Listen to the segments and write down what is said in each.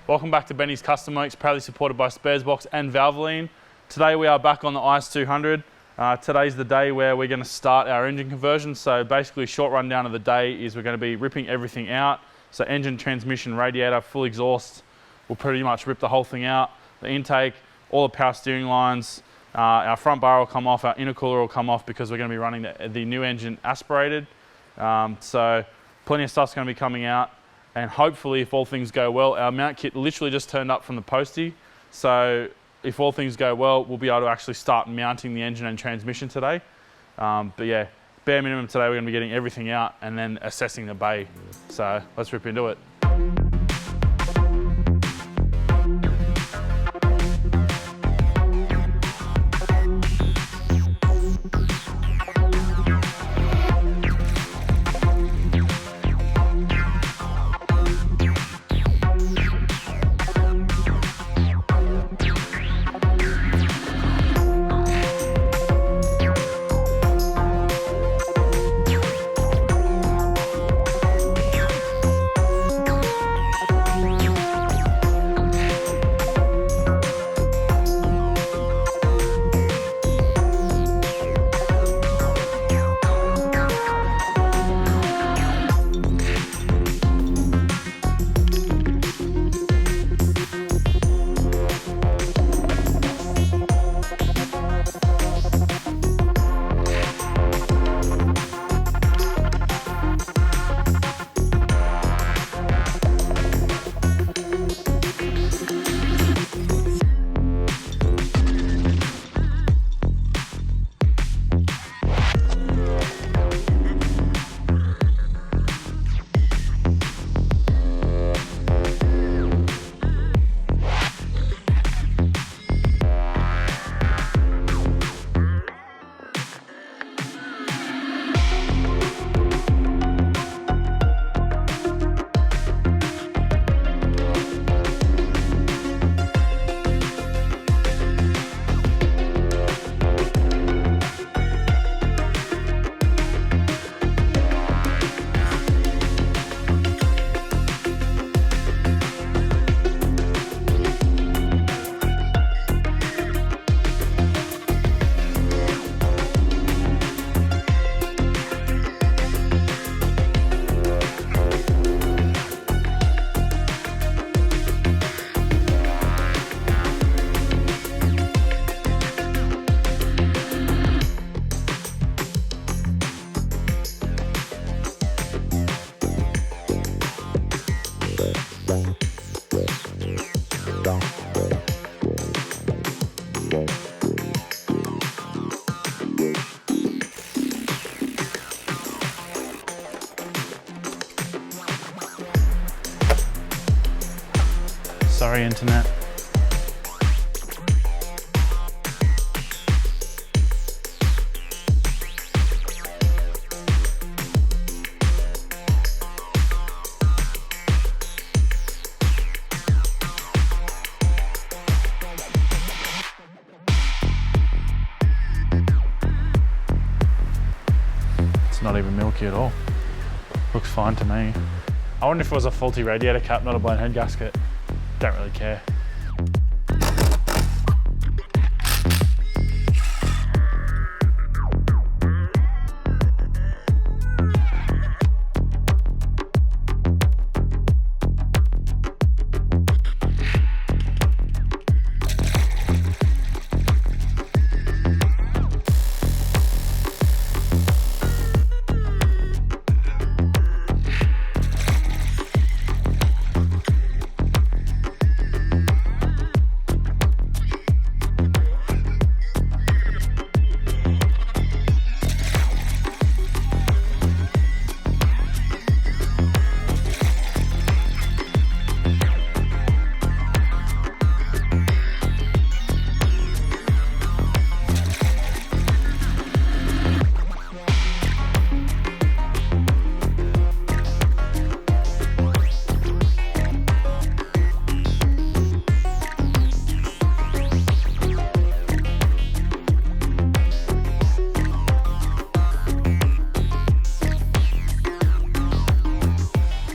Welcome back to Benny's Custom Works, proudly supported by Sparesbox and Valvoline. Today we are back on the IS200. Today's the day where we're going to start our engine conversion. So basically a short rundown of the day is we're going to be ripping everything out. So engine, transmission, radiator, full exhaust, we'll pretty much rip the whole thing out. The intake, all the power steering lines, our front bar will come off, our intercooler will come off because we're going to be running the new engine aspirated. So plenty of stuff's going to be coming out. And hopefully, if all things go well, our mount kit literally just turned up from the postie. So if all things go well, we'll be able to actually start mounting the engine and transmission today. But yeah, bare minimum today, we're going to be getting everything out and then assessing the bay. So let's rip into it. Sorry, internet. It's not even milky at all. Looks fine to me. I wonder if it was a faulty radiator cap, not a blown head gasket. Don't really care.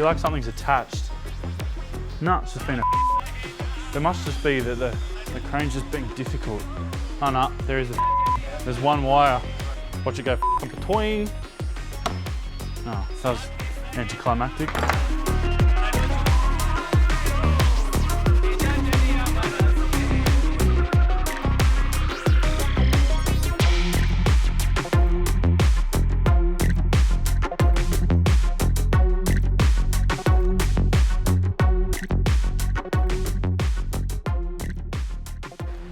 feel like something's attached. No, it's just been a There must just be that the crane's just being difficult. Oh no, there's one wire. Watch it go between. Oh, that was anticlimactic.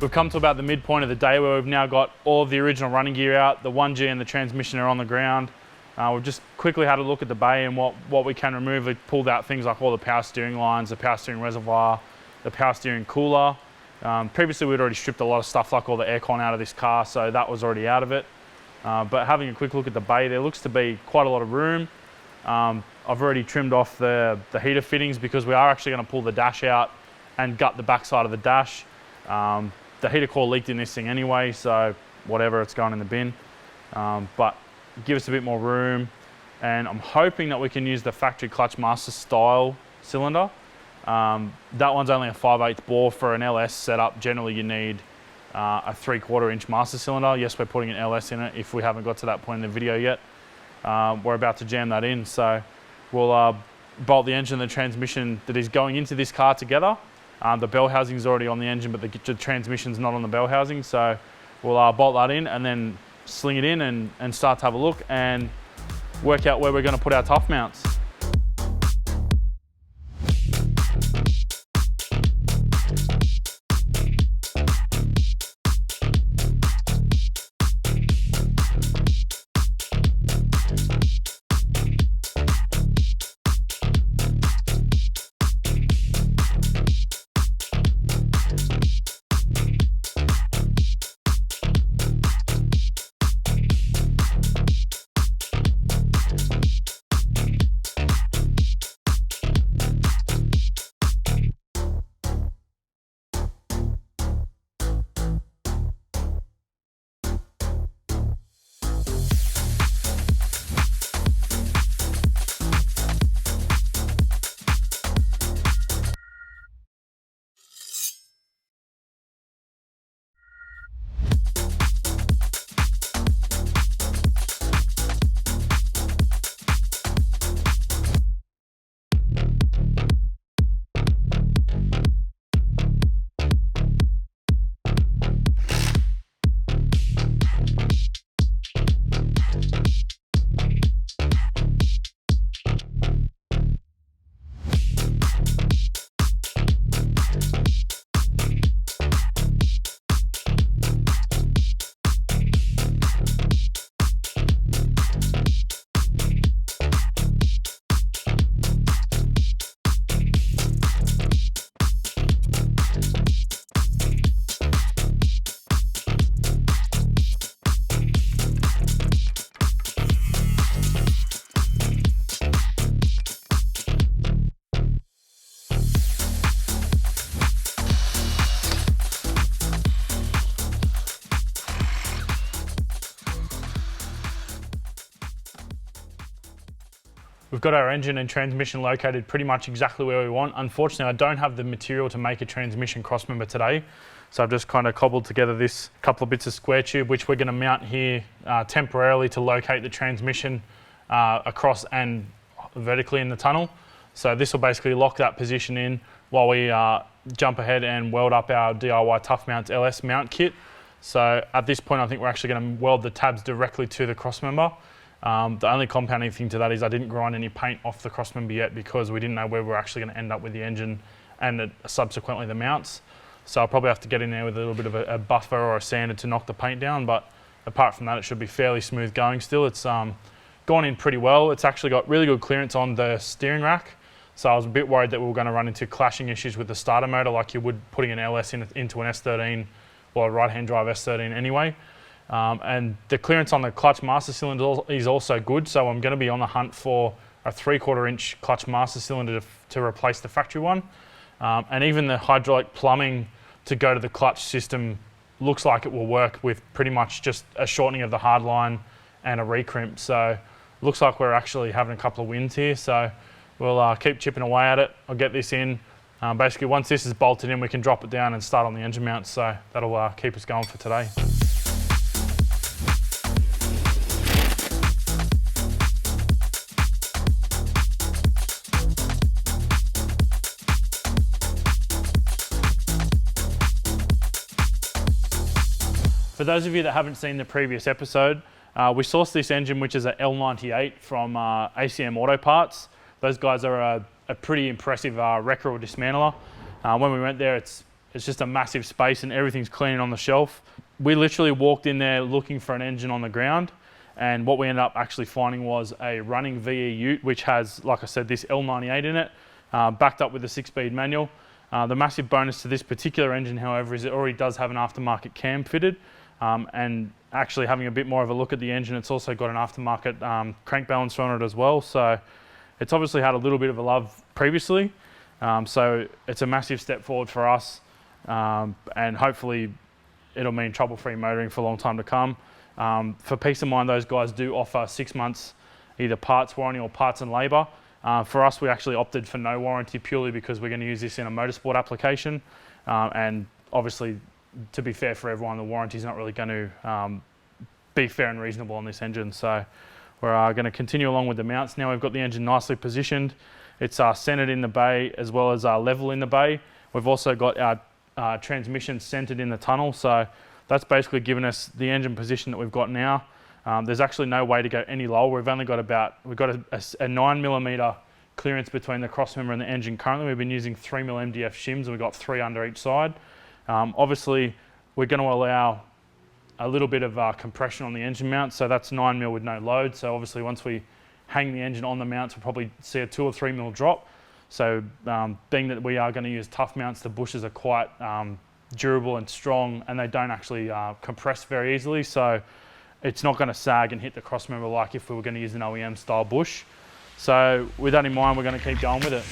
We've come to about the midpoint of the day where we've now got all of the original running gear out. The 1G and the transmission are on the ground. We've just quickly had a look at the bay and what we can remove. We've pulled out things like all the power steering lines, the power steering reservoir, the power steering cooler. Previously we'd already stripped a lot of stuff like all the aircon out of this car, so that was already out of it. But having a quick look at the bay, there looks to be quite a lot of room. I've already trimmed off the heater fittings because we are actually going to pull the dash out and gut the backside of the dash. The heater core leaked in this thing anyway, so whatever, it's going in the bin. But give us a bit more room, and I'm hoping that we can use the factory clutch master style cylinder. That one's only a 5/8 bore. For an LS setup, generally you need a 3/4 inch master cylinder. Yes, we're putting an LS in it if we haven't got to that point in the video yet. We're about to jam that in, so we'll bolt the engine and the transmission that is going into this car together. The bell housing is already on the engine, but the transmission's not on the bell housing, so we'll bolt that in and then sling it in and start to have a look and work out where we're going to put our tough mounts. We've got our engine and transmission located pretty much exactly where we want. Unfortunately, I don't have the material to make a transmission crossmember today, so I've just kind of cobbled together this couple of bits of square tube, which we're going to mount here temporarily to locate the transmission across and vertically in the tunnel. So this will basically lock that position in while we jump ahead and weld up our DIY Tough Mounts LS mount kit. So at this point, I think we're actually going to weld the tabs directly to the crossmember. The only compounding thing to that is I didn't grind any paint off the crossmember yet because we didn't know where we're actually going to end up with the engine and subsequently the mounts. So I'll probably have to get in there with a little bit of a buffer or a sander to knock the paint down, but apart from that, it should be fairly smooth going still. It's gone in pretty well. It's actually got really good clearance on the steering rack. So I was a bit worried that we were going to run into clashing issues with the starter motor like you would putting an LS into an S13 or a right-hand drive S13 anyway. And the clearance on the clutch master cylinder is also good, so I'm going to be on the hunt for a 3/4 inch clutch master cylinder to replace the factory one. And even the hydraulic plumbing to go to the clutch system looks like it will work with pretty much just a shortening of the hard line and a recrimp. So it looks like we're actually having a couple of wins here, so we'll keep chipping away at it. I'll get this in, Basically, once this is bolted in, we can drop it down and start on the engine mount, so that'll keep us going for today. For those of you that haven't seen the previous episode, we sourced this engine, which is a L98 from ACM Auto parts. Those guys are a pretty impressive wrecker or dismantler. When we went there, it's just a massive space and everything's clean on the shelf. We literally walked in there looking for an engine on the ground, and what we ended up actually finding was a running VE ute, which has, like I said, this L98 in it, backed up with a 6-speed manual. The massive bonus to this particular engine, however, is it already does have an aftermarket cam fitted. And actually having a bit more of a look at the engine, it's also got an aftermarket crank balancer on it as well. So it's obviously had a little bit of a love previously. So it's a massive step forward for us. And hopefully it'll mean trouble-free motoring for a long time to come. For peace of mind, those guys do offer 6 months either parts warranty or parts and labour. For us, we actually opted for no warranty purely because we're going to use this in a motorsport application. And obviously, to be fair for everyone, the warranty's not really going to be fair and reasonable on this engine. So we're going to continue along with the mounts. Now we've got the engine nicely positioned. It's centered in the bay as well as level in the bay. We've also got our transmission centered in the tunnel. So that's basically given us the engine position that we've got now. There's actually no way to go any lower. We've got a 9mm clearance between the crossmember and the engine currently. We've been using 3mm MDF shims, and we've got 3 under each side. Obviously, we're going to allow a little bit of compression on the engine mount, so that's 9mm with no load. So obviously, once we hang the engine on the mounts, we'll probably see a 2 or 3mm drop. So being that we are going to use tough mounts, the bushes are quite durable and strong, and they don't actually compress very easily. So it's not going to sag and hit the crossmember like if we were going to use an OEM style bush. So with that in mind, we're going to keep going with it.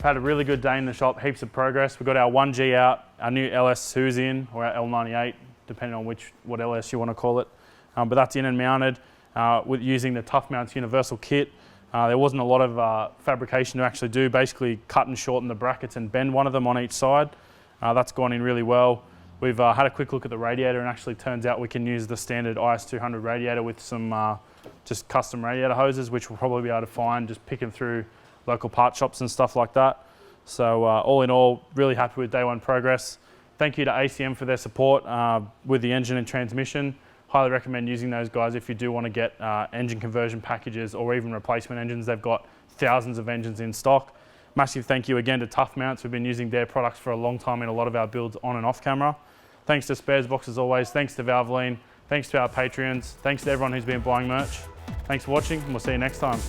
Had a really good day in the shop, heaps of progress. We've got our 1G out, our new LS2's in, or our L98, depending on what LS you want to call it. But that's in and mounted with using the Tough Mounts Universal kit. There wasn't a lot of fabrication to actually do, basically cut and shorten the brackets and bend one of them on each side. That's gone in really well. We've had a quick look at the radiator, and actually turns out we can use the standard IS200 radiator with some just custom radiator hoses, which we'll probably be able to find just picking through local part shops and stuff like that. So all in all, really happy with day one progress. Thank you to ACM for their support with the engine and transmission. Highly recommend using those guys if you do want to get engine conversion packages or even replacement engines. They've got thousands of engines in stock. Massive thank you again to Tough Mounts. We've been using their products for a long time in a lot of our builds on and off camera. Thanks to Sparesbox as always. Thanks to Valvoline. Thanks to our Patreons. Thanks to everyone who's been buying merch. Thanks for watching, and we'll see you next time.